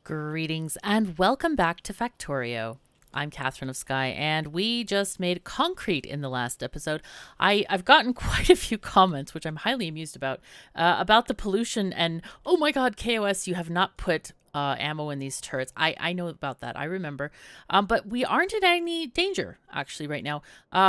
Greetings and welcome back to Factorio. I'm KatherineOfSky, and we just made concrete in the last episode. I've gotten quite a few comments, which I'm highly amused about the pollution and, oh my god, KOS, you have not put ammo in these turrets. I know about that. I remember. But we aren't in any danger, actually, right now.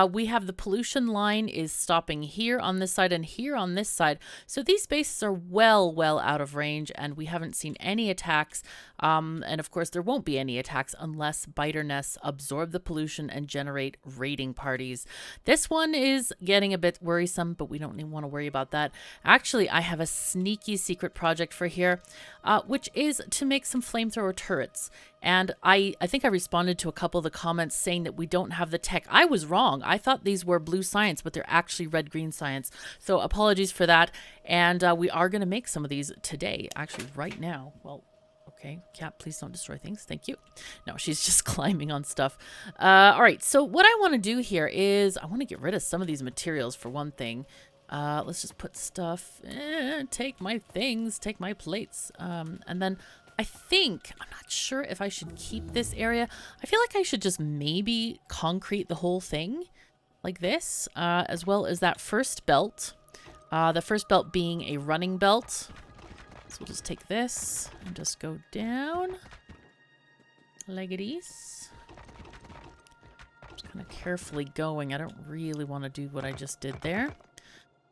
We have the pollution line is stopping here on this side and here on this side. So these bases are well out of range, and we haven't seen any attacks. And of course, there won't be any attacks unless biter nests absorb the pollution and generate raiding parties. This one is getting a bit worrisome, but we don't even want to worry about that. Actually, I have a sneaky secret project for here, which is to make some flamethrower turrets. And I think I responded to a couple of the comments saying that we don't have the tech. I was wrong. I thought these were blue science, but they're actually red-green science. So apologies for that. And we are going to make some of these today, actually right now. Well, okay, cat, please don't destroy things. Thank you. No, she's just climbing on stuff. All right, so what I want to do here is I want to get rid of some of these materials for one thing. Let's just put stuff, take my things, take my plates. And then I think, I'm not sure if I should keep this area. I feel like I should just maybe concrete the whole thing like this, as well as that first belt. The first belt being a running belt. So we'll just take this and just go down. Leggities. Just kind of carefully going. I don't really want to do what I just did there.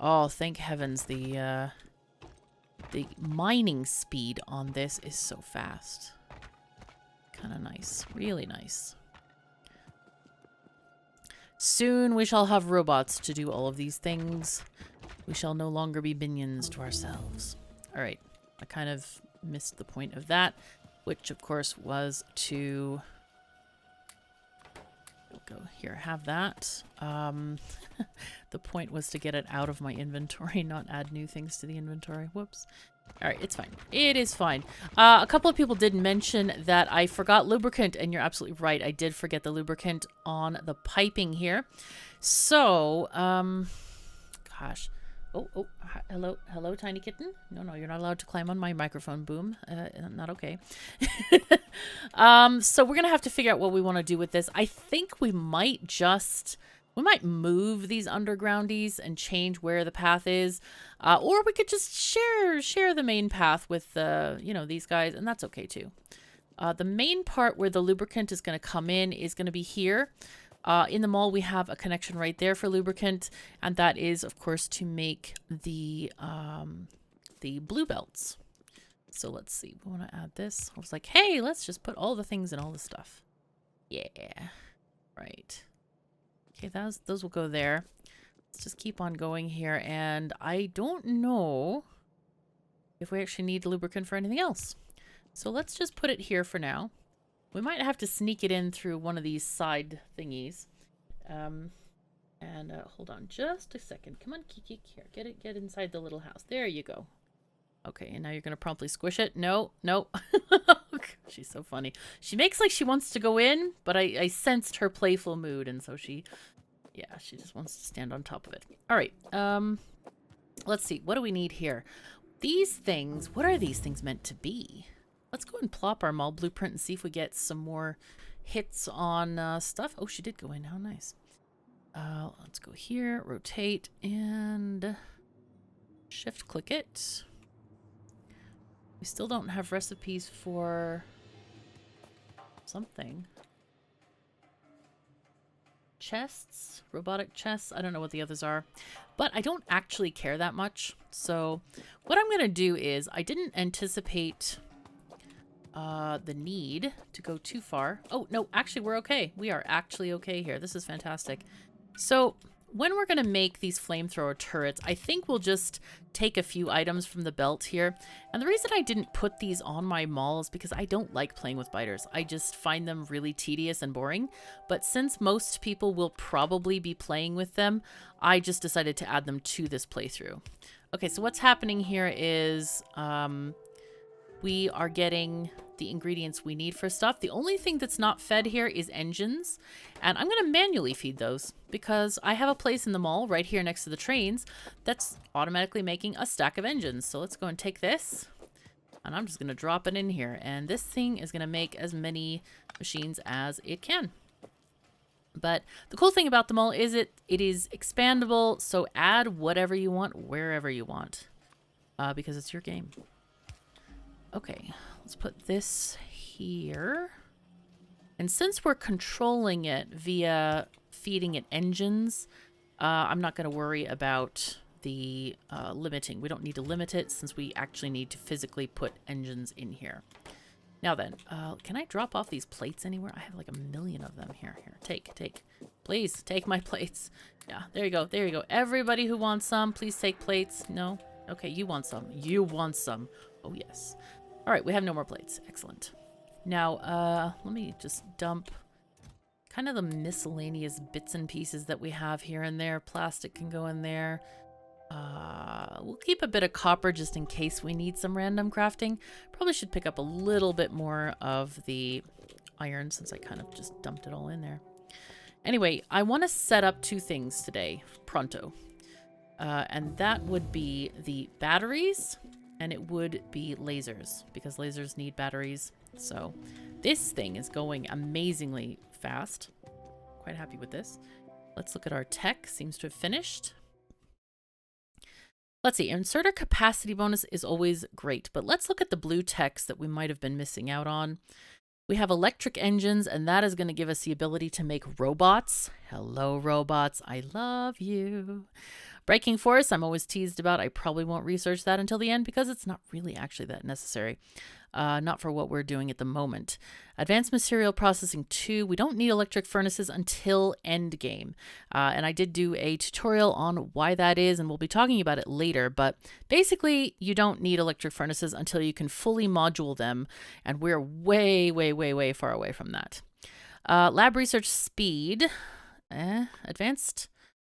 Oh, thank heavens, the mining speed on this is so fast. Kind of nice. Really nice. Soon we shall have robots to do all of these things. We shall no longer be minions to ourselves. Alright. I kind of missed the point of that, which of course was to... We'll go here, have that. The point was to get it out of my inventory, not add new things to the inventory. Whoops. Alright, it's fine. It is fine. A couple of people did mention that I forgot lubricant, and you're absolutely right. I did forget the lubricant on the piping here. So, gosh. Oh, hello, tiny kitten. No, you're not allowed to climb on my microphone. Boom. Not okay. So we're gonna have to figure out what we want to do with this. I think we might move these undergroundies and change where the path is, or we could just share the main path with these guys, and that's okay too. The main part where the lubricant is going to come in is going to be here. In the mall, we have a connection right there for lubricant, and that is, of course, to make the blue belts. So let's see. We want to add this. I was like, hey, let's just put all the things in all the stuff. Yeah. Right. Okay, those will go there. Let's just keep on going here, and I don't know if we actually need lubricant for anything else. So let's just put it here for now. We might have to sneak it in through one of these side thingies. Hold on just a second. Come on, Kiki. Here, get inside the little house. There you go. Okay, and now you're going to promptly squish it. No. She's so funny. She makes like she wants to go in, but I sensed her playful mood, and so she just wants to stand on top of it. All right, let's see. What do we need here? These things, what are these things meant to be? Let's go and plop our mall blueprint and see if we get some more hits on stuff. Oh, she did go in. How nice. Let's go here, rotate, and shift click it. We still don't have recipes for something. Chests, robotic chests. I don't know what the others are, but I don't actually care that much. So what I'm going to do is, I didn't anticipate the need to go too far. Oh, no, actually, we're okay. We are actually okay here. This is fantastic. So when we're going to make these flamethrower turrets, I think we'll just take a few items from the belt here. And the reason I didn't put these on my mall is because I don't like playing with biters. I just find them really tedious and boring. But since most people will probably be playing with them, I just decided to add them to this playthrough. Okay, so what's happening here is we are getting the ingredients we need for stuff. The only thing that's not fed here is engines, and I'm going to manually feed those because I have a place in the mall right here next to the trains that's automatically making a stack of engines. So let's go and take this. And I'm just going to drop it in here. And this thing is going to make as many machines as it can. But the cool thing about them all is it is expandable. So add whatever you want, wherever you want. Because it's your game. Okay, let's put this here. And since we're controlling it via feeding it engines, I'm not going to worry about the limiting. We don't need to limit it since we actually need to physically put engines in here. Now then, can I drop off these plates anywhere? I have like a million of them here. Here, take. Please, take my plates. Yeah, there you go. There you go. Everybody who wants some, please take plates. No? Okay, you want some. You want some. Oh, yes. All right, we have no more plates. Excellent. Now, let me just dump kind of the miscellaneous bits and pieces that we have here and there. Plastic can go in there. We'll keep a bit of copper just in case we need some random crafting. Probably should pick up a little bit more of the iron since I kind of just dumped it all in there. Anyway, I want to set up two things today, pronto. And that would be the batteries and it would be lasers because lasers need batteries. So this thing is going amazingly fast. Quite happy with this. Let's look at our tech. Seems to have finished. Let's see. Inserter capacity bonus is always great, but let's look at the blue text that we might have been missing out on. We have electric engines, and that is going to give us the ability to make robots. Hello, robots. I love you. Braking force, I'm always teased about. I probably won't research that until the end because it's not really actually that necessary. Not for what we're doing at the moment. Advanced material processing 2. We don't need electric furnaces until end game. And I did do a tutorial on why that is, and we'll be talking about it later. But basically, you don't need electric furnaces until you can fully module them. And we're way, way, way, way far away from that. Lab research speed. Advanced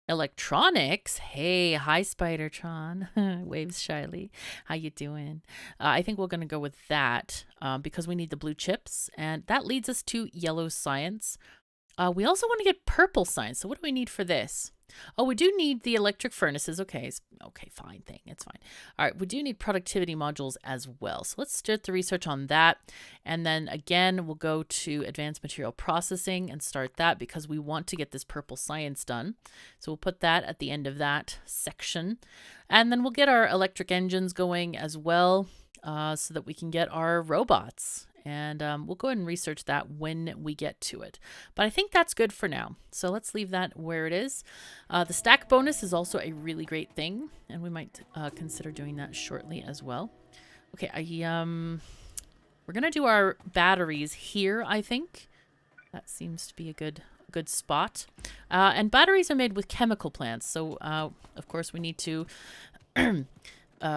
electronics. Hey, hi Spidertron. Waves shyly. How you doing? I think we're going to go with that because we need the blue chips. And that leads us to yellow science. We also want to get purple science. So what do we need for this? Oh, we do need the electric furnaces. Okay, fine thing. It's fine. All right, we do need productivity modules as well. So let's start the research on that. And then again, we'll go to advanced material processing and start that because we want to get this purple science done. So we'll put that at the end of that section. And then we'll get our electric engines going as well so that we can get our robots. And we'll go ahead and research that when we get to it. But I think that's good for now. So let's leave that where it is. The stack bonus is also a really great thing. And we might consider doing that shortly as well. Okay, we're going to do our batteries here, I think. That seems to be a good spot. And batteries are made with chemical plants. So, of course, we need to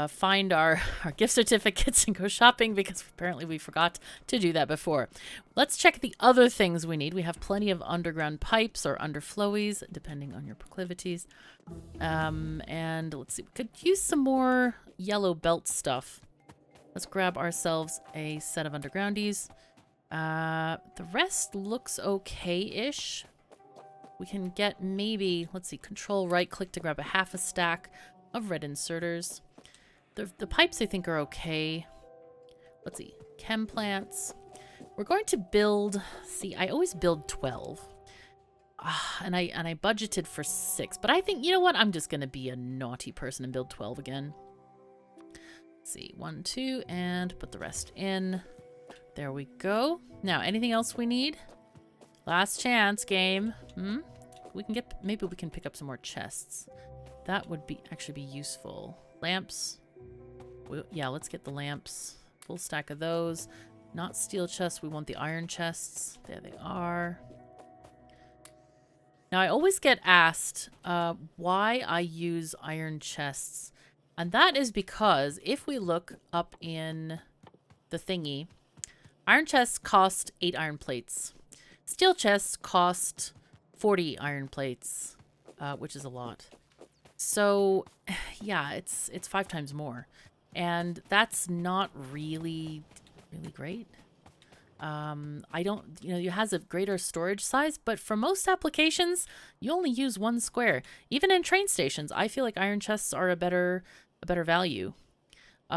find our gift certificates and go shopping because apparently we forgot to do that before. Let's check the other things we need. We have plenty of underground pipes or underflowies, depending on your proclivities. And let's see, we could use some more yellow belt stuff. Let's grab ourselves a set of undergroundies. The rest looks okay-ish. We can get maybe, let's see, control right click to grab a half a stack of red inserters. The pipes I think are okay. Let's see, chem plants. We're going to build, see, I always build 12. And I budgeted for 6, but I think, you know what? I'm just going to be a naughty person and build 12 again. Let's see, 1, 2, and put the rest in. There we go. Now, anything else we need? Last chance, game. We can get, maybe we can pick up some more chests. That would be actually be useful. Lamps. Yeah, let's get the lamps. Full stack of those. Not steel chests. We want the iron chests. There they are. Now, I always get asked why I use iron chests. And that is because if we look up in the thingy, iron chests cost 8 iron plates. Steel chests cost 40 iron plates, which is a lot. So, yeah, it's 5 times more. And that's not really great. I don't, it has a greater storage size, but for most applications, you only use 1 square. Even in train stations, I feel like iron chests are a better value.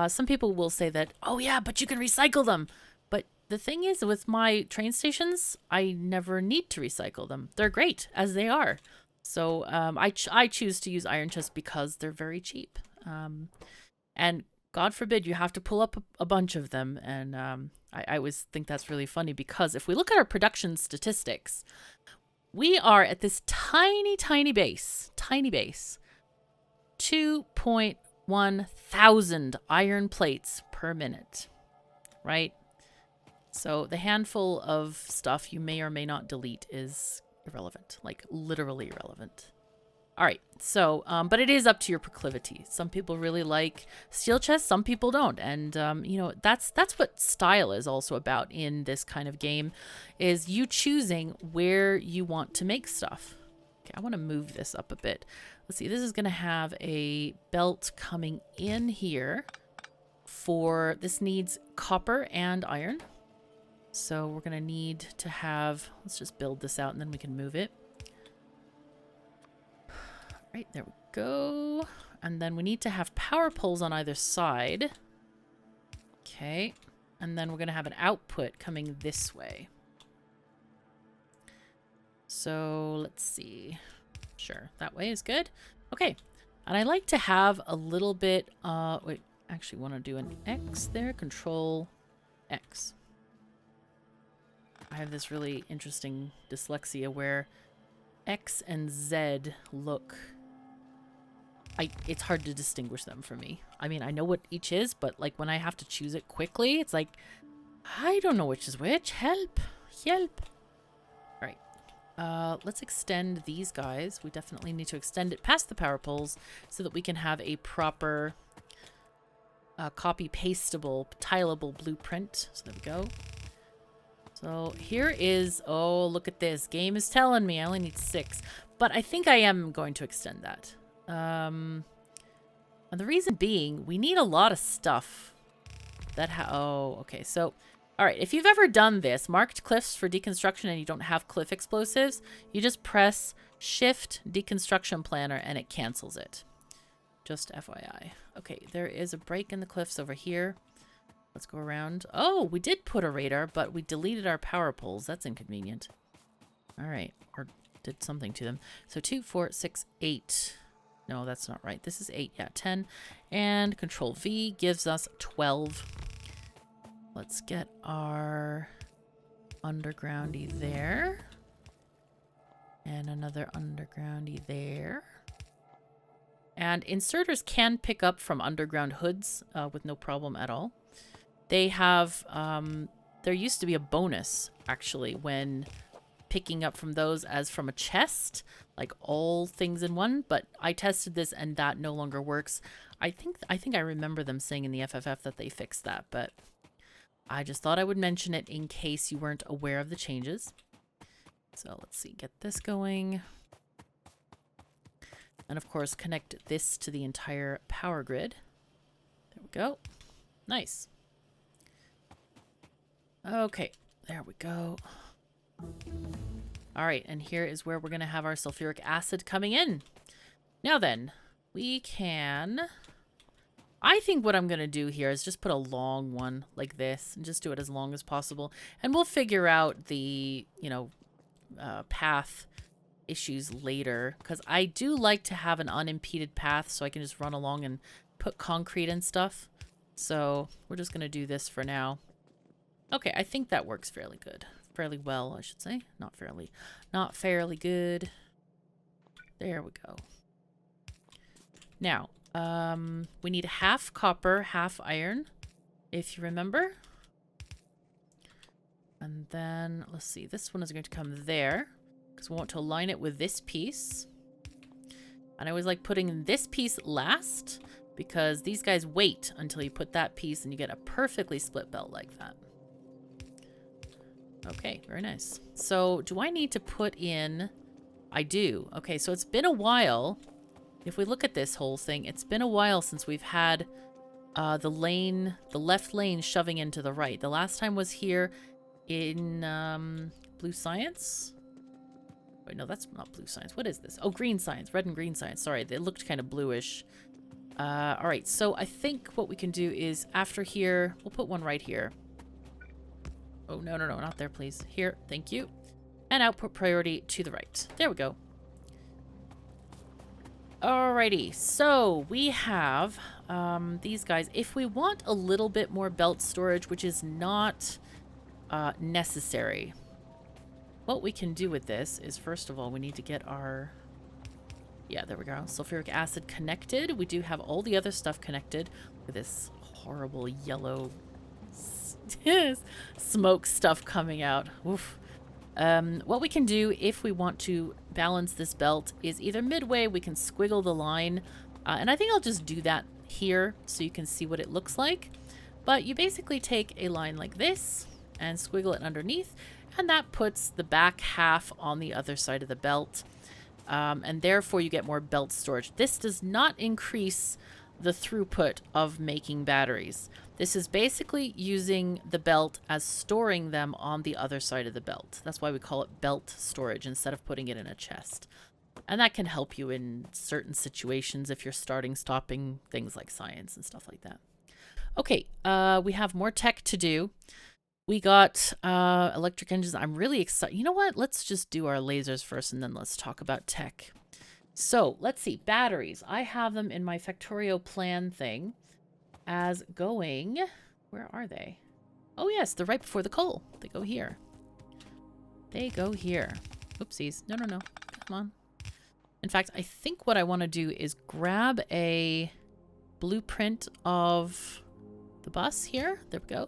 Some people will say that, oh yeah, but you can recycle them. But the thing is, with my train stations, I never need to recycle them. They're great as they are. So I choose to use iron chests because they're very cheap. And God forbid you have to pull up a bunch of them. And I always think that's really funny because if we look at our production statistics, we are at this tiny base, 2.1 thousand iron plates per minute, right? So the handful of stuff you may or may not delete is irrelevant, like literally irrelevant. All right, so, but it is up to your proclivity. Some people really like steel chests, some people don't. And, you know, that's what style is also about in this kind of game, is you choosing where you want to make stuff. Okay, I want to move this up a bit. Let's see, this is going to have a belt coming in here for, this needs copper and iron. So we're going to need to have, let's just build this out and then we can move it. Right, there we go. And then we need to have power poles on either side. Okay. And then we're going to have an output coming this way. So let's see. Sure, that way is good. Okay. And I like to have a little bit, wait, actually want to do an X there. Control X. I have this really interesting dyslexia where X and Z look... it's hard to distinguish them for me. I mean, I know what each is, but like when I have to choose it quickly, it's like, I don't know which is which. Help. Help. All right. Let's extend these guys. We definitely need to extend it past the power poles so that we can have a proper copy-pastable, tileable blueprint. So there we go. So here is, oh, look at this. Game is telling me I only need 6, but I think I am going to extend that. And the reason being, we need a lot of stuff that oh, okay. So, all right. If you've ever done this, marked cliffs for deconstruction and you don't have cliff explosives, you just press Shift Deconstruction Planner and it cancels it. Just FYI. Okay, there is a break in the cliffs over here. Let's go around. Oh, we did put a radar, but we deleted our power poles. That's inconvenient. All right. Or did something to them. So 2, 4, 6, 8. No, that's not right. This is 8. Yeah, 10. And Control V gives us 12. Let's get our undergroundy there. And another undergroundy there. And inserters can pick up from underground hoods with no problem at all. They have, there used to be a bonus, actually, when picking up from those as from a chest, like all things in one, but I tested this and that no longer works. I think I remember them saying in the FFF that they fixed that, but I just thought I would mention it in case you weren't aware of the changes. So let's see, get this going. And of course, connect this to the entire power grid. There we go. Nice. Okay, there we go. All right, and here is where we're going to have our sulfuric acid coming in. Now then, we can... I think what I'm going to do here is just put a long one like this and just do it as long as possible. And we'll figure out the, you know, path issues later. Because I do like to have an unimpeded path so I can just run along and put concrete and stuff. So we're just going to do this for now. Okay, I think that works fairly good. Fairly well, I should say. Not fairly. Not fairly good. There we go. Now, we need half copper, half iron, if you remember. And then, let's see, this one is going to come there, because we want to align it with this piece. And I always like putting this piece last, because these guys wait until you put that piece and you get a perfectly split belt like that. Okay, very nice. So, do I need to put in... I do. Okay, so it's been a while. If we look at this whole thing, it's been a while since we've had the left lane shoving into the right. The last time was here in Blue Science. Wait, no, that's not Blue Science. What is this? Oh, Green Science. Red and Green Science. Sorry, they looked kind of bluish. All right, so I think what we can do is after here, we'll put one right here. Oh, no, no, no, not there, please. Here, thank you. And output priority to the right. There we go. Alrighty, so we have these guys. If we want a little bit more belt storage, which is not necessary, what we can do with this is, first of all, we need to get our... Yeah, there we go. Sulfuric acid connected. We do have all the other stuff connected with this horrible yellow smoke stuff coming out. Oof. What we can do if we want to balance this belt is either midway we can squiggle the line, and I think I'll just do that here so you can see what it looks like. But you basically take a line like this and squiggle it underneath, and that puts the back half on the other side of the belt. And therefore you get more belt storage. This does not increase the throughput of making batteries. This is basically using the belt as storing them on the other side of the belt. That's why we call it belt storage instead of putting it in a chest. And that can help you in certain situations if you're starting, stopping, things like science and stuff like that. Okay, we have more tech to do. We got electric engines. I'm really excited. You know what? Let's just do our lasers first and then let's talk about tech. So let's see. Batteries. I have them in my Factorio plan thing as going... Where are they? Oh, yes. They're right before the coal. They go here. They go here. Oopsies. No, no, no. Come on. In fact, I think what I want to do is grab a blueprint of the bus here. There we go.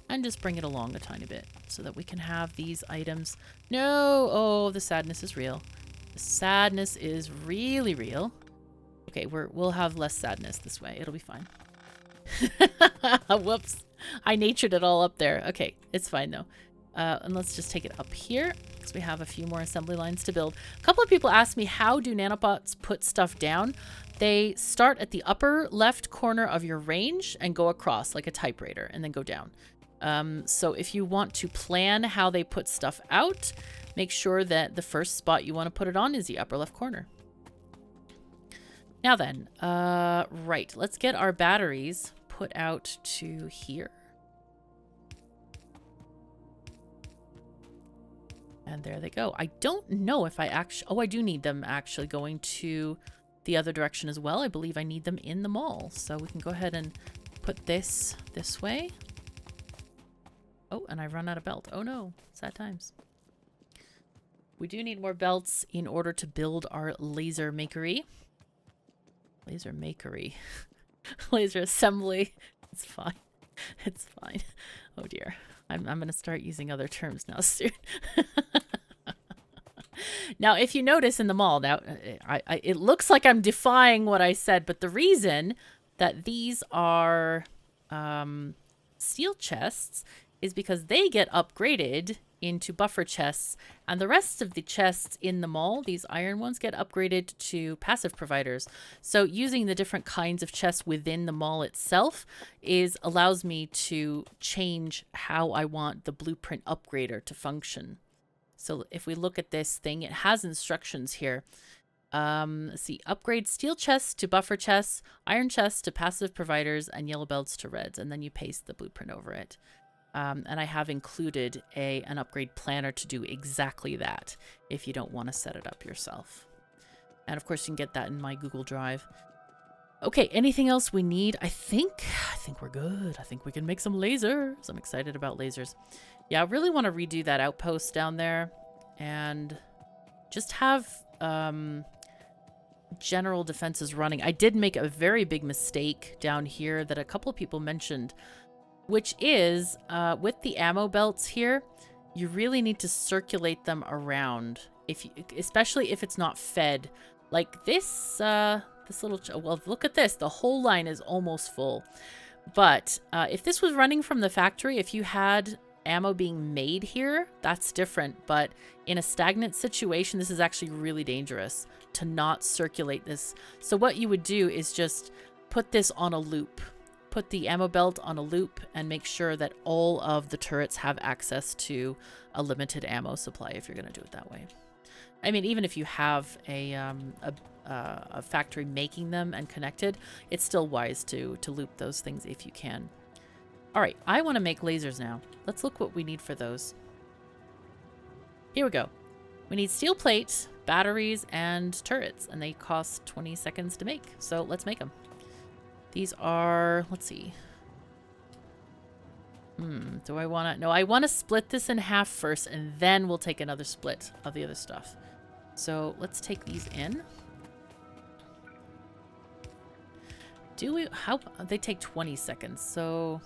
And just bring it along a tiny bit so that we can have these items. No! Oh, the sadness is real. The sadness is really real. Okay, we'll have less sadness this way. It'll be fine. Whoops. I natured it all up there. Okay, it's fine though. And let's just take it up here because we have a few more assembly lines to build. A couple of people asked me, how do nanobots put stuff down? They start at the upper left corner of your range and go across like a typewriter and then go down. So if you want to plan how they put stuff out, make sure that the first spot you want to put it on is the upper left corner. Now then, right, let's get our batteries put out to here. And there they go. I don't know if I actually... Oh, I do need them actually going to the other direction as well. I believe I need them in the mall. So we can go ahead and put this way. Oh, and I run out of belt. Oh no, sad times. We do need more belts in order to build our laser makery. Laser makery. Laser assembly. It's fine. It's fine. Oh dear. I'm going to start using other terms now soon. Now, if you notice in the mall, now it looks like I'm defying what I said, but the reason that these are steel chests is because they get upgraded into buffer chests, and the rest of the chests in the mall, these iron ones, get upgraded to passive providers. So using the different kinds of chests within the mall itself allows me to change how I want the blueprint upgrader to function. So if we look at this thing, it has instructions here. Let's see, upgrade steel chests to buffer chests, iron chests to passive providers, and yellow belts to reds, and then you paste the blueprint over it. And I have included an upgrade planner to do exactly that if you don't want to set it up yourself. And of course you can get that in my Google Drive. Okay, anything else we need? I think we're good. I think we can make some lasers. I'm excited about lasers. Yeah, I really want to redo that outpost down there and just have general defenses running. I did make a very big mistake down here that a couple of people mentioned, which is with the ammo belts here, you really need to circulate them around, especially if it's not fed. Like this little, well, look at this. The whole line is almost full. But if this was running from the factory, if you had ammo being made here, that's different. But in a stagnant situation, this is actually really dangerous to not circulate this. So what you would do is just put this on a loop. Put the ammo belt on a loop and make sure that all of the turrets have access to a limited ammo supply if you're going to do it that way. I mean, even if you have a a factory making them and connected, it's still wise to loop those things if you can. All right, I want to make lasers now. Let's look what we need for those. Here we go. We need steel plate, batteries, and turrets, and they cost 20 seconds to make. So let's make them. These are, let's see. Do I want to? No, I want to split this in half first, and then we'll take another split of the other stuff. So let's take these in. Do we, how, they take 20 seconds, so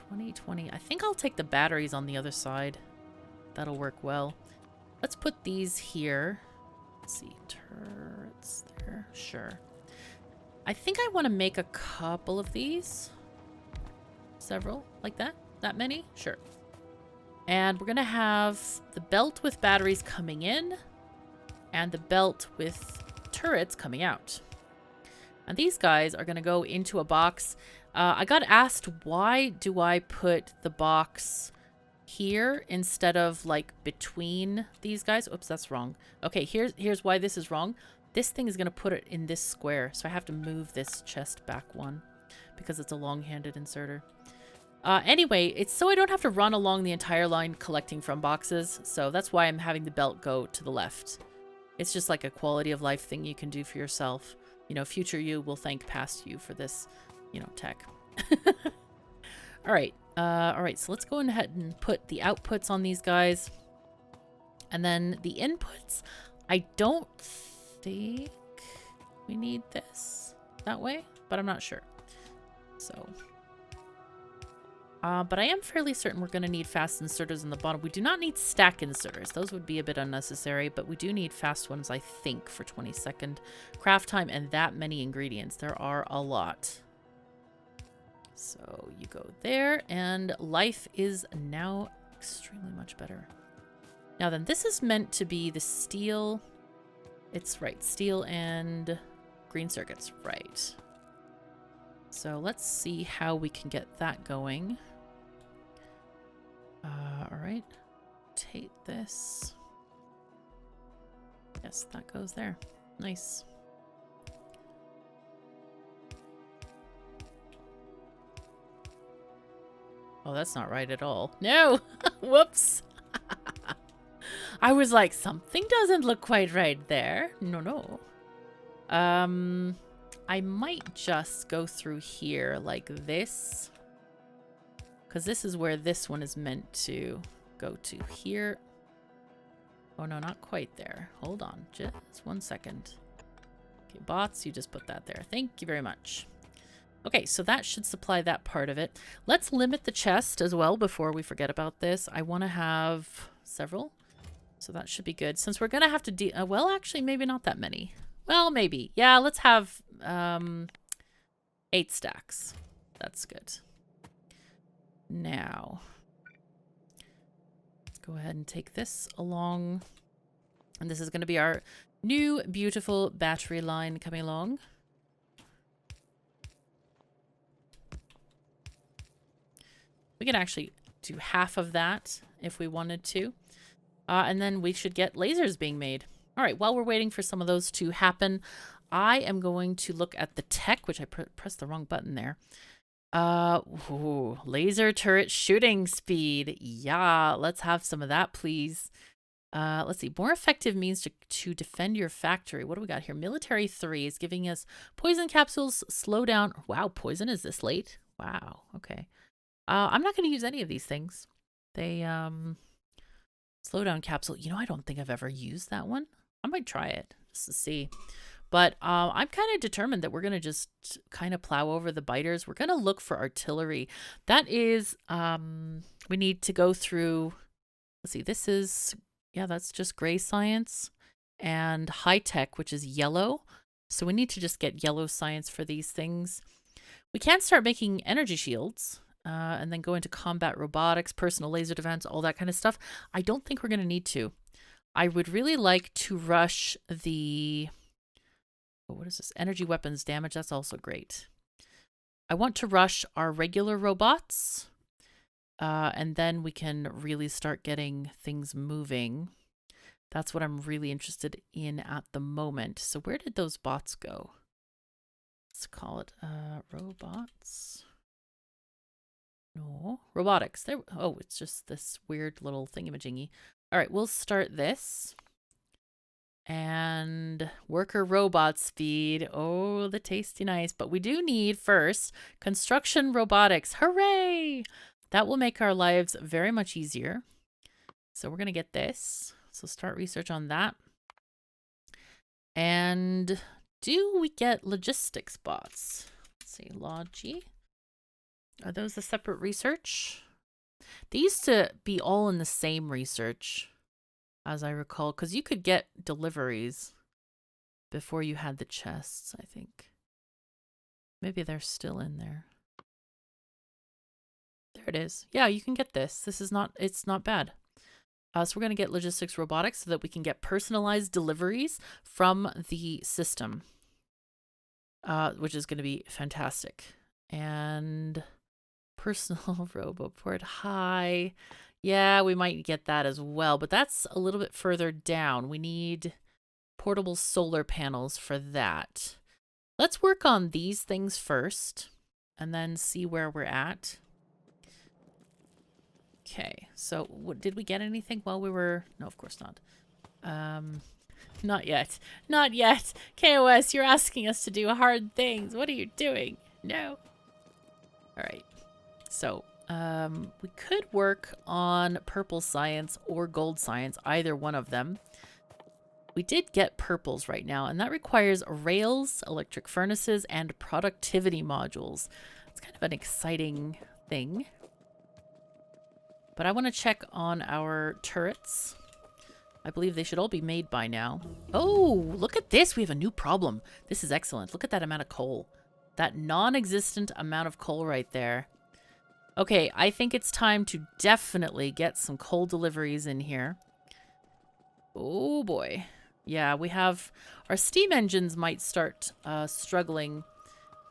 20. I think I'll take the batteries on the other side. That'll work well. Let's put these here. Let's see, turrets there, sure. I think I want to make a couple of these. Several, like that? That many? Sure. And we're going to have the belt with batteries coming in and the belt with turrets coming out. And these guys are going to go into a box. I got asked, why do I put the box here instead of like between these guys? Oops, that's wrong. Okay, here's why this is wrong. This thing is going to put it in this square, so I have to move this chest back one because it's a long-handed inserter. Anyway, it's so I don't have to run along the entire line collecting from boxes, so that's why I'm having the belt go to the left. It's just like a quality of life thing you can do for yourself. You know, future you will thank past you for this, you know, tech. All right, so let's go ahead and put the outputs on these guys. And then the inputs, I don't think we need this that way, but I'm not sure. So, but I am fairly certain we're going to need fast inserters in the bottom. We do not need stack inserters. Those would be a bit unnecessary, but we do need fast ones, I think, for 20-second craft time and that many ingredients. There are a lot. So you go there, and life is now extremely much better. Now then, this is meant to be the steel. It's right, steel and green circuits, right. So let's see how we can get that going. All right, rotate this. Yes, that goes there. Nice. Oh, that's not right at all. No! Whoops! I was like, something doesn't look quite right there. No. I might just go through here like this. Because this is where this one is meant to go to here. Oh, no, not quite there. Hold on. Just 1 second. Okay, bots, you just put that there. Thank you very much. Okay, so that should supply that part of it. Let's limit the chest as well before we forget about this. I want to have several. So that should be good. Since we're going to have to well, actually, maybe not that many. Well, maybe. Yeah, let's have 8 stacks. That's good. Now, let's go ahead and take this along. And this is going to be our new beautiful battery line coming along. We can actually do half of that if we wanted to. And then we should get lasers being made. All right, while we're waiting for some of those to happen, I am going to look at the tech, which I pressed the wrong button there. Ooh, laser turret shooting speed. Yeah, let's have some of that, please. Let's see. More effective means to defend your factory. What do we got here? Military 3 is giving us poison capsules, slow down. Wow, poison is this late? Wow, okay. I'm not going to use any of these things. They, slowdown capsule. You know, I don't think I've ever used that one. I might try it just to see. But I'm kind of determined that we're going to just kind of plow over the biters. We're going to look for artillery. That is, we need to go through, let's see, this is, yeah, that's just gray science and high tech, which is yellow. So we need to just get yellow science for these things. We can start making energy shields. And then go into combat robotics, personal laser defense, all that kind of stuff. I don't think we're going to need to. I would really like to rush the... Oh, what is this? Energy weapons damage. That's also great. I want to rush our regular robots. And then we can really start getting things moving. That's what I'm really interested in at the moment. So where did those bots go? Let's call it robots. No, robotics. There. Oh, it's just this weird little thingamajiggy. All right, we'll start this. And worker robot speed. Oh, the tasty nice. But we do need first construction robotics. Hooray! That will make our lives very much easier. So we're going to get this. So start research on that. And do we get logistics bots? Let's see, Logi. Are those a separate research? They used to be all in the same research, as I recall, because you could get deliveries before you had the chests, I think. Maybe they're still in there. There it is. Yeah, you can get this. This is not, it's not bad. So we're going to get logistics robotics so that we can get personalized deliveries from the system, which is going to be fantastic. And personal roboport. Hi. Yeah, we might get that as well, but that's a little bit further down. We need portable solar panels for that. Let's work on these things first and then see where we're at. Okay, so did we get anything while we were... No, of course not. Not yet. Not yet. KOS, you're asking us to do hard things. What are you doing? No. All right. So, we could work on purple science or gold science, either one of them. We did get purples right now, and that requires rails, electric furnaces, and productivity modules. It's kind of an exciting thing. But I want to check on our turrets. I believe they should all be made by now. Oh, look at this. We have a new problem. This is excellent. Look at that amount of coal. That non-existent amount of coal right there. Okay, I think it's time to definitely get some coal deliveries in here. Oh boy. Yeah, we have... Our steam engines might start struggling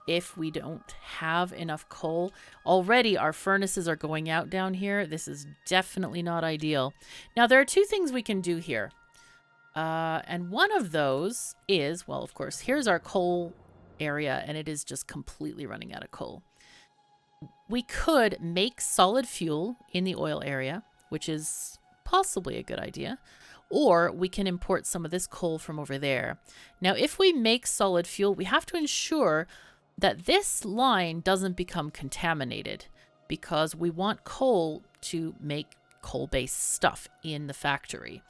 if we don't have enough coal. Already our furnaces are going out down here. This is definitely not ideal. Now there are two things we can do here. And one of those is, well, of course, here's our coal area and it is just completely running out of coal. We could make solid fuel in the oil area, which is possibly a good idea. Or we can import some of this coal from over there. Now, if we make solid fuel, we have to ensure that this line doesn't become contaminated because we want coal to make coal-based stuff in the factory.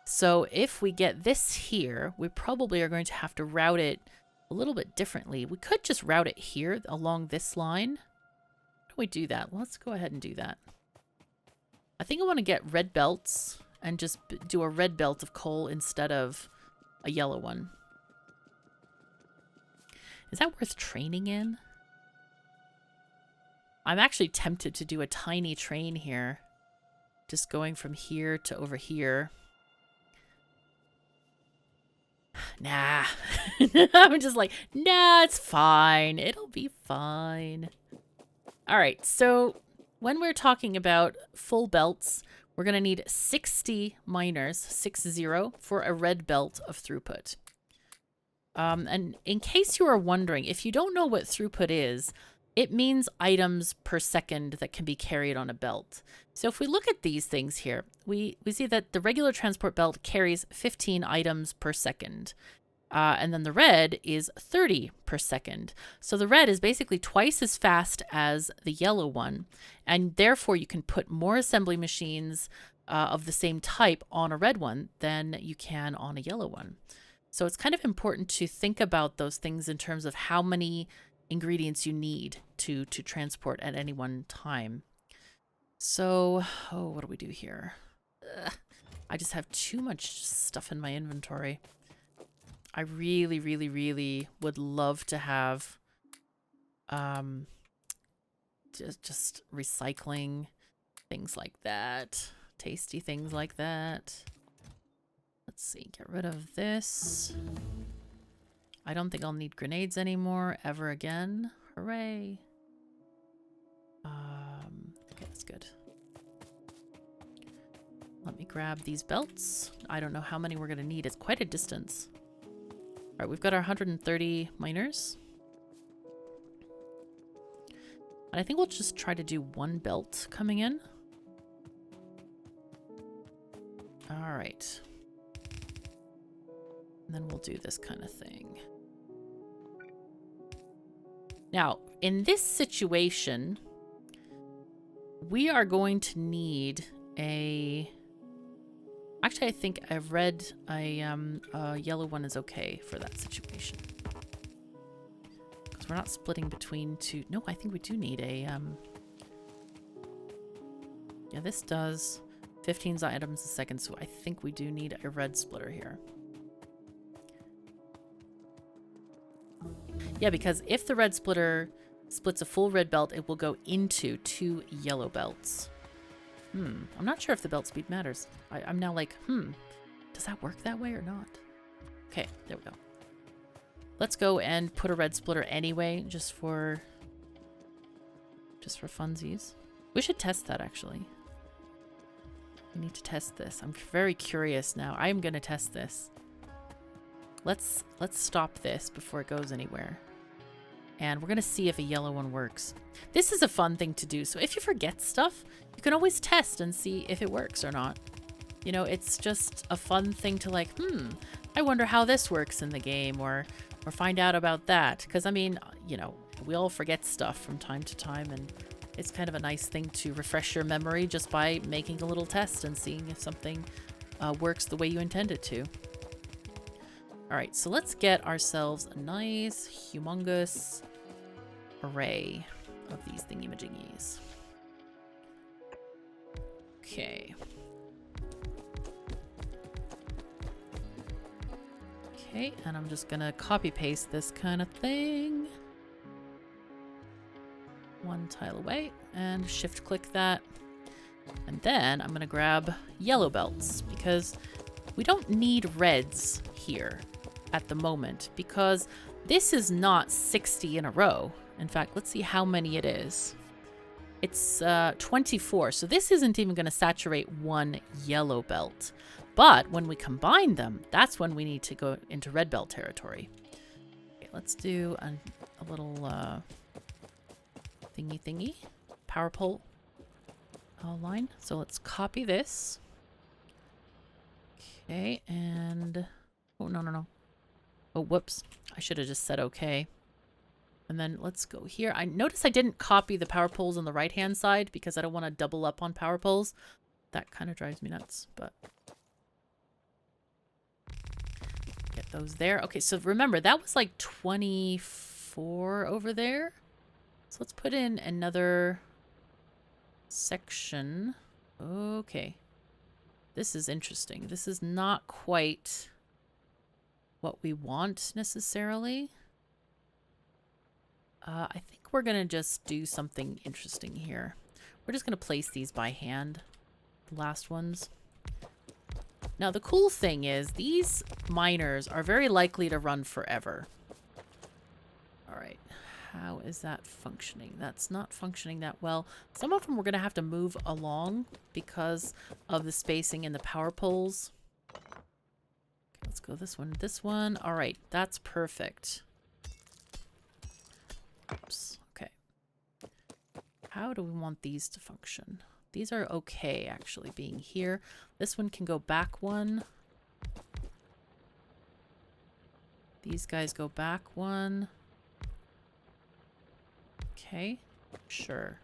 So if we get this here, we probably are going to have to route it a little bit differently. We could just route it here along this line. How do we do that? Well, let's go ahead and do that. I think I want to get red belts and just do a red belt of coal instead of a yellow one. Is that worth training in? I'm actually tempted to do a tiny train here. Just going from here to over here. Nah. I'm just like, nah, it's fine. It'll be fine. All right, so when we're talking about full belts, we're going to need 60 miners, 60, for a red belt of throughput. And in case you are wondering, if you don't know what throughput is, it means items per second that can be carried on a belt. So if we look at these things here, we see that the regular transport belt carries 15 items per second. And then the red is 30 per second. So the red is basically twice as fast as the yellow one. And therefore you can put more assembly machines of the same type on a red one than you can on a yellow one. So it's kind of important to think about those things in terms of how many ingredients you need to transport at any one time. So, oh, what do we do here? I just have too much stuff in my inventory. I really, really, really would love to have just recycling things like that. Tasty things like that. Let's see, get rid of this. I don't think I'll need grenades anymore ever again. Hooray. Okay, that's good. Let me grab these belts. I don't know how many we're going to need. It's quite a distance. All right, we've got our 130 miners. And I think we'll just try to do one belt coming in. All right. And then we'll do this kind of thing. Now, in this situation, we are going to need a... Actually, I think I've read a yellow one is okay for that situation. Because we're not splitting between two... No, I think we do need a... Yeah, this does 15 items a second, so I think we do need a red splitter here. Yeah, because if the red splitter splits a full red belt, it will go into 2 yellow belts. I'm not sure if the belt speed matters. I'm now like, does that work that way or not? Okay, there we go. Let's go and put a red splitter anyway, just for funsies. We should test that, actually. We need to test this. I'm very curious now. I am going to test this. Let's stop this before it goes anywhere. And we're going to see if a yellow one works. This is a fun thing to do. So if you forget stuff, you can always test and see if it works or not. You know, it's just a fun thing to like, I wonder how this works in the game, or find out about that. Because, I mean, you know, we all forget stuff from time to time, and it's kind of a nice thing to refresh your memory just by making a little test and seeing if something works the way you intend it to. All right, so let's get ourselves a nice, humongous array of these thingy-majiggies. Okay. Okay, and I'm just gonna copy-paste this kind of thing. One tile away, and shift-click that. And then I'm gonna grab yellow belts, because we don't need reds here at the moment, because this is not 60 in a row. In fact, let's see how many it is. It's 24, so this isn't even going to saturate one yellow belt. But when we combine them, that's when we need to go into red belt territory. Okay, let's do a little thingy power pole line. So let's copy this. Okay, and oh, no. Oh, whoops. I should have just said okay. And then let's go here. I notice I didn't copy the power poles on the right-hand side because I don't want to double up on power poles. That kind of drives me nuts, but... Get those there. Okay, so remember, that was like 24 over there. So let's put in another section. Okay. This is interesting. This is not quite what we want necessarily. I think we're going to just do something interesting here. We're just going to place these by hand, the last ones. Now, the cool thing is these miners are very likely to run forever. All right. How is that functioning? That's not functioning that well. Some of them we're going to have to move along because of the spacing in the power poles. Okay, let's go this one, this one. All right, that's perfect. Oops. Okay. How do we want these to function? These are okay, actually, being here. This one can go back one. These guys go back one. Okay, sure.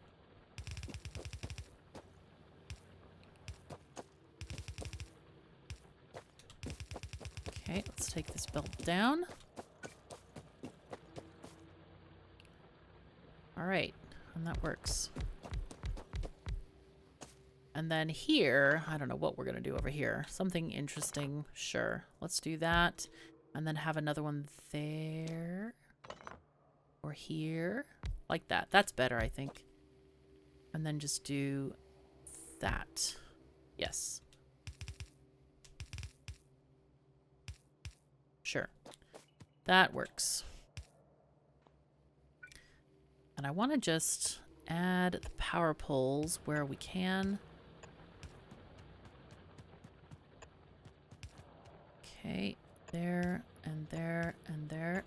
Okay, let's take this belt down. All right, and that works. And then here, I don't know what we're going to do over here. Something interesting, sure. Let's do that. And then have another one there. Or here. Like that. That's better, I think. And then just do that. Yes. Sure. That works. And I want to just add the power poles where we can. Okay, there and there and there.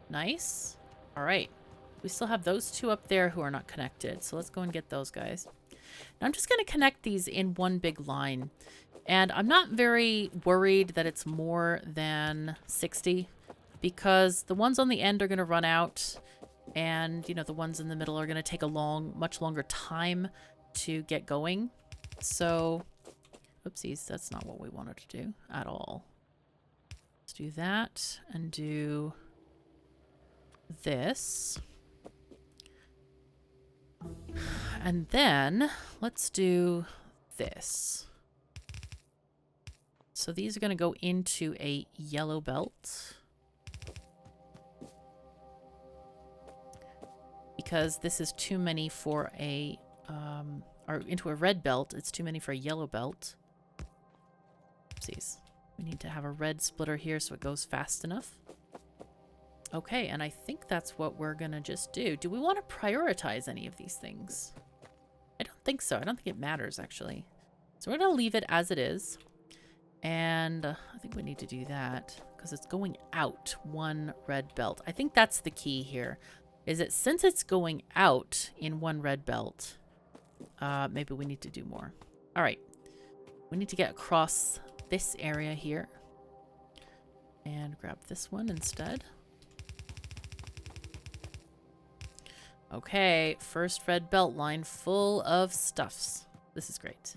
Nice. All right. We still have those two up there who are not connected. So let's go and get those guys. Now I'm just going to connect these in one big line. And I'm not very worried that it's more than 60 because the ones on the end are going to run out. And, you know, the ones in the middle are going to take a much longer time to get going. So, oopsies, that's not what we wanted to do at all. Let's do that and do this. And then let's do this. So these are going to go into a yellow belt. Because this is too many for a, or into a red belt, it's too many for a yellow belt. Oopsies. We need to have a red splitter here so it goes fast enough. Okay, and I think that's what we're gonna just do. Do we want to prioritize any of these things? I don't think so. I don't think it matters, actually. So we're gonna leave it as it is. And I think we need to do that because it's going out one red belt. I think that's the key here. Is that since it's going out in one red belt, maybe we need to do more. All right. We need to get across this area here. And grab this one instead. Okay, first red belt line full of stuffs. This is great.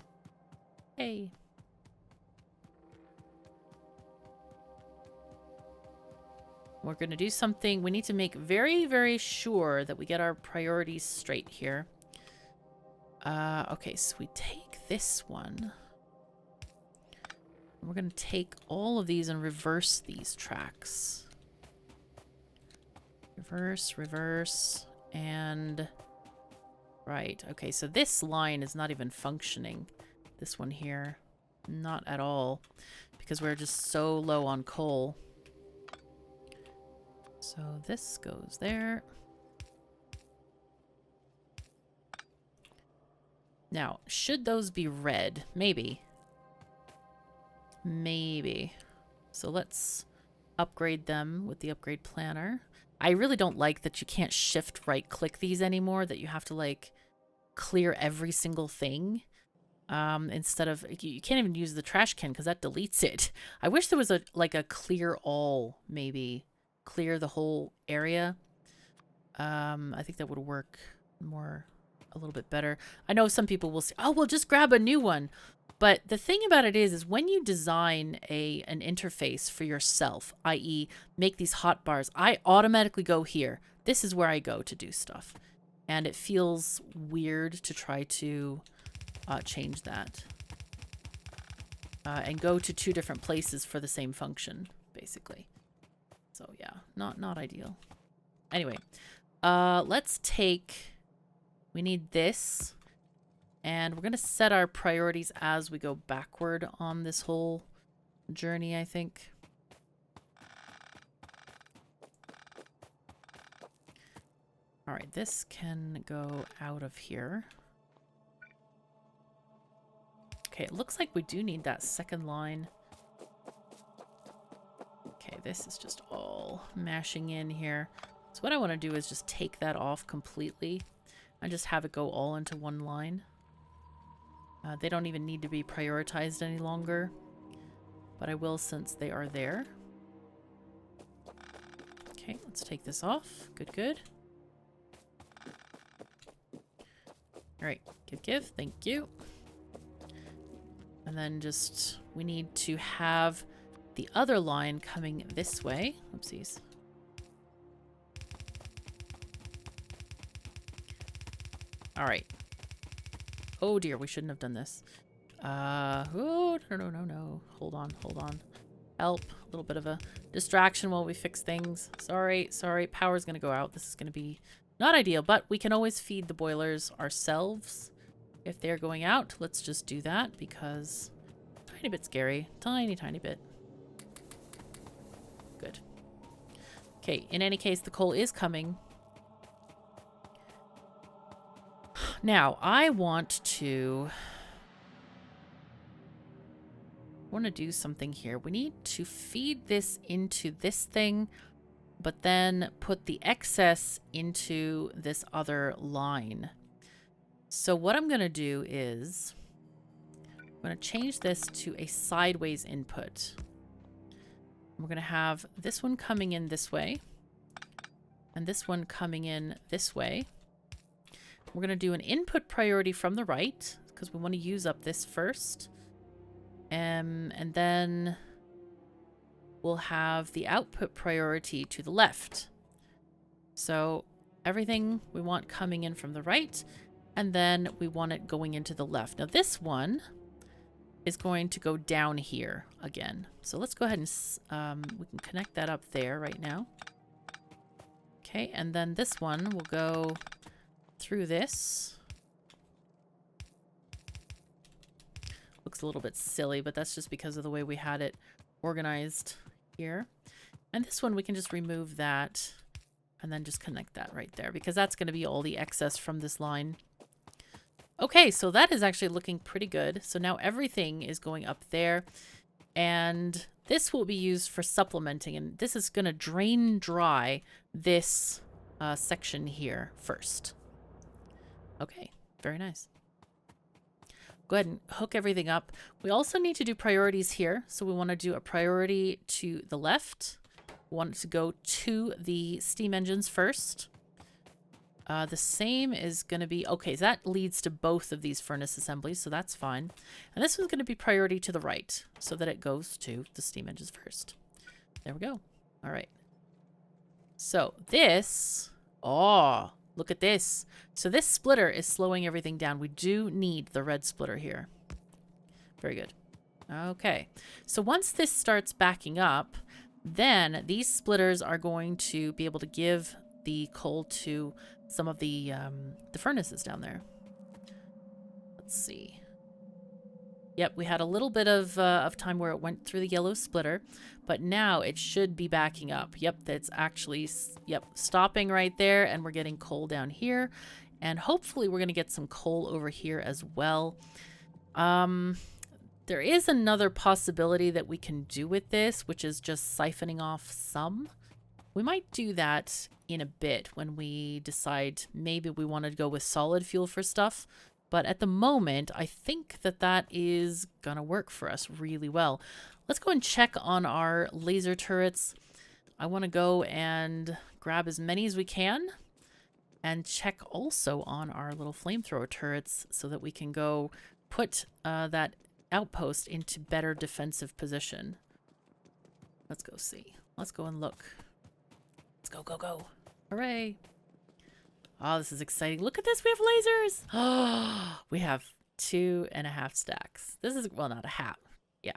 Hey. We're going to do something. We need to make very, very sure that we get our priorities straight here. Okay, so we take this one. We're going to take all of these and reverse these tracks. Reverse, reverse, and... Right, okay, so this line is not even functioning. This one here, not at all, because we're just so low on coal. So this goes there. Now, should those be red? Maybe. Maybe. So let's upgrade them with the upgrade planner. I really don't like that you can't shift right click these anymore, that you have to like clear every single thing. Instead of, you can't even use the trash can because that deletes it. I wish there was a clear all, maybe. Clear the whole area. I think that would work a little bit better. I know some people will say, oh, well, just grab a new one. But the thing about it is when you design an interface for yourself, i.e. make these hotbars, I automatically go here. This is where I go to do stuff. And it feels weird to try to change that. And go to two different places for the same function, basically. So yeah, not ideal. Anyway, let's take, we need this, and we're going to set our priorities as we go backward on this whole journey, I think. All right, this can go out of here. Okay, it looks like we do need that second line. Okay, this is just all mashing in here. So what I want to do is just take that off completely and just have it go all into one line. They don't even need to be prioritized any longer, but I will since they are there. Okay, let's take this off. Good, good. All right, give, thank you. And then just, we need to have the other line coming this way. Oopsies. All right. Oh dear, we shouldn't have done this. Oh, no. Hold on. Help. A little bit of a distraction while we fix things. Sorry. Power's gonna go out. This is gonna be not ideal, but we can always feed the boilers ourselves if they're going out. Let's just do that because tiny bit scary. Tiny bit. Good. Okay, in any case, the coal is coming. Now, I want to... want to do something here. We need to feed this into this thing, but then put the excess into this other line. So what I'm going to do is I'm going to change this to a sideways input. We're going to have this one coming in this way and this one coming in this way. We're going to do an input priority from the right because we want to use up this first. And then we'll have the output priority to the left. So everything we want coming in from the right, and then we want it going into the left. Now this one is going to go down here again. So let's go ahead and we can connect that up there right now. Okay, and then this one will go through this. Looks a little bit silly, but that's just because of the way we had it organized here. And this one we can just remove that and then just connect that right there because that's going to be all the excess from this line. Okay, so that is actually looking pretty good. So now everything is going up there, and this will be used for supplementing, and this is going to drain dry this section here first. Okay, very nice. Go ahead and hook everything up. We also need to do priorities here. So we want to do a priority to the left. We want it to go to the steam engines first. The same is going to be, okay, so that leads to both of these furnace assemblies, so that's fine. And this one's going to be priority to the right, so that it goes to the steam engines first. There we go. All right. So this, oh, look at this. So this splitter is slowing everything down. We do need the red splitter here. Very good. Okay. So once this starts backing up, then these splitters are going to be able to give the coal to some of the furnaces down there. Let's see. Yep, we had a little bit of time where it went through the yellow splitter, but now it should be backing up. Yep, that's actually, yep, stopping right there, and we're getting coal down here, and hopefully we're going to get some coal over here as well. There is another possibility that we can do with this, which is just siphoning off some. We might do that in a bit when we decide maybe we want to go with solid fuel for stuff. But at the moment, I think that that is going to work for us really well. Let's go and check on our laser turrets. I want to go and grab as many as we can and check also on our little flamethrower turrets so that we can go put that outpost into better defensive position. Let's go see. Let's go and look. Let's go, go, go. Hooray. Oh, this is exciting. Look at this. We have lasers. Oh, we have 2.5 stacks. This is, well, not a half. Yeah.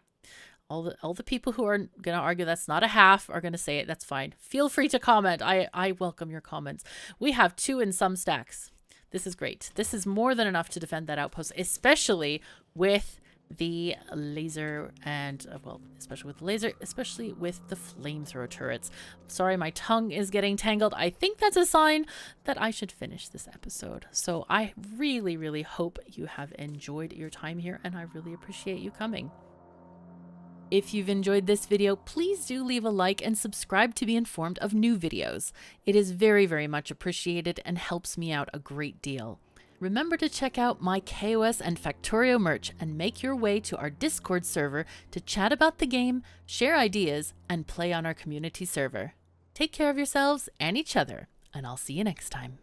All the people who are going to argue that's not a half are going to say it. That's fine. Feel free to comment. I welcome your comments. We have 2 and some stacks. This is great. This is more than enough to defend that outpost, especially with the laser and, well, especially with the laser, especially with the flamethrower turrets. Sorry, my tongue is getting tangled. I think that's a sign that I should finish this episode. So I really, really hope you have enjoyed your time here, and I really appreciate you coming. If you've enjoyed this video, please do leave a like and subscribe to be informed of new videos. It is very, very much appreciated and helps me out a great deal. Remember to check out my KOS and Factorio merch and make your way to our Discord server to chat about the game, share ideas, and play on our community server. Take care of yourselves and each other, and I'll see you next time.